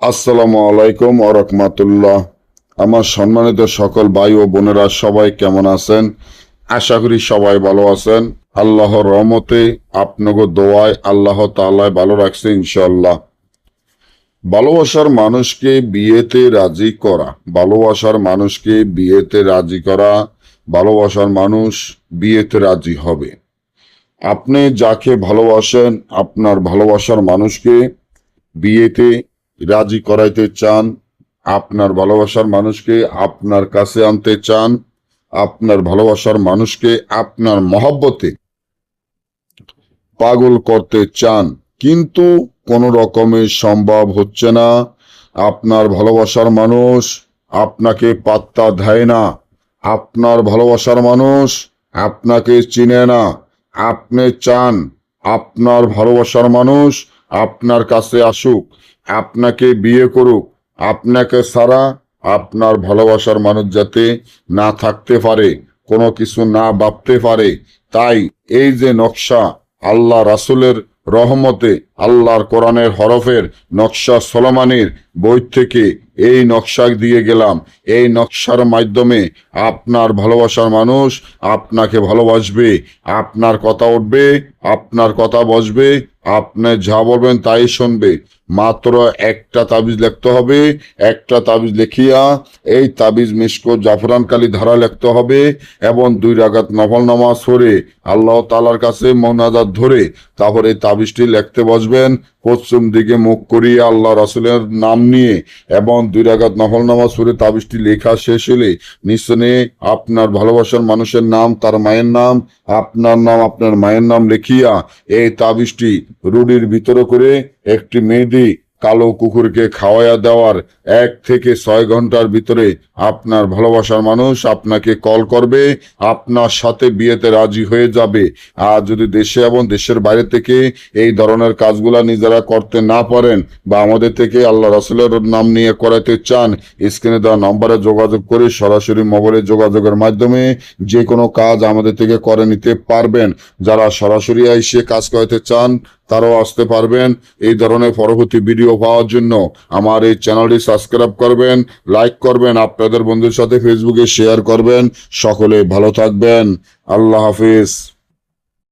আসসালামু আলাইকুম ওয়া রাহমাতুল্লাহ। আমার সম্মানিত সকল ভাই ও বোনেরা সবাই কেমন আছেন? আশা করি সবাই ভালো আছেন। আল্লাহর রহমতে আপনাকে দোয়ায় আল্লাহ তাআলা ভালো রাখছে ইনশাআল্লাহ। ভালোবাসার মানুষকে বিয়েতে রাজি করা, ভালোবাসার মানুষকে বিয়েতে রাজি করা, ভালোবাসার মানুষ বিয়েতে রাজি হবে। আপনি যাকে ভালোবাসেন, আপনার ভালোবাসার মানুষকে বিয়েতে রাজি করাইতে চান, আপনার ভালোবাসার মানুষকে আপনার কাছে আনতে চান, আপনার ভালোবাসার মানুষকে আপনার মহব্বতে পাগল করতে চান, কিন্তু কোনো রকমে সম্ভব হচ্ছে না। আপনার ভালোবাসার মানুষ আপনাকে পাত্তা দেয় না, আপনার ভালোবাসার মানুষ আপনাকে চিনে না। আপনি চান আপনার ভালোবাসার মানুষ আপনার কাছে আসুক, আপনাকে বিয়ে করুক, আপনাকে ছাড়া আপনার ভালোবাসার মানুষ যাতে না থাকতে পারে, কোনো কিছু না ভাবতে পারে। তাই এই যে নকশা, আল্লাহ রাসূলের রহমতে, আল্লাহর কোরআনের হরফের নকশা সলোমানের বই থেকে এই নকশা দিয়ে গেলাম। এই নকশার মাধ্যমে আপনার ভালোবাসার মানুষ আপনাকে ভালোবাসবে, আপনার কথা উঠবে, আপনার কথা বসবে, আপনি যা বলবেন তাই শুনবে। মাত্র একটা তাবিজ লিখতে হবে, একটা তাবিজ লিখিয়া এই তাবিজ মিশকো জাফরান কালি ধারা লিখতে হবে এবং 2 রাকাত নফল নামাজ পড়ে আল্লাহ তাআলার কাছে মোনাজাত ধরে তারপরে এই তাবিজটি লিখতে বসবেন। পশ্চিম দিকে মুখ করিয়ে আল্লাহ রাসূলের নাম নিয়ে এবং 2 রাকাত নফল নামাজ পড়ে তাবিজটি লেখা শেষ হলে নিচে আপনার ভালোবাসার মানুষের নাম, তার মায়ের নাম, আপনার নাম, আপনার মায়ের নাম লিখিয়া এই তাবিজটি রুটির ভিতরে করে একটি মেহেদি কালো কুকুরকে খাওয়াইয়া দেওয়ার 1 থেকে 6 ঘন্টার ভিতরে আপনার ভালোবাসার মানুষ আপনাকে কল করবে, আপনার সাথে বিয়েতে রাজি হয়ে যাবে। আর যদি দেশে এবং দেশের বাইরে থেকে এই ধরনের কাজগুলা নিজেরা করতে না পারেন বা আমাদের থেকে আল্লাহ রাসূলের নাম নিয়ে করাতে চান, স্ক্রিনে দেওয়া নম্বরে যোগাযোগ করে সরাসরি মোবাইলে যোগাযোগের মাধ্যমে যে কোনো কাজ আমাদের থেকে করে নিতে পারবেন। যারা সরাসরি এসে কাজ করাতে চান তারাও আসতে পারবেন। এই ধরনের পরবর্তী ভিডিও পাওয়ার জন্য আমার এই চ্যানেলটি সাবস্ক্রাইব করবেন, লাইক করবেন, আপনাদের বন্ধুদের সাথে ফেসবুকে শেয়ার করবেন। সকলে ভালো থাকবেন। আল্লাহ হাফিজ।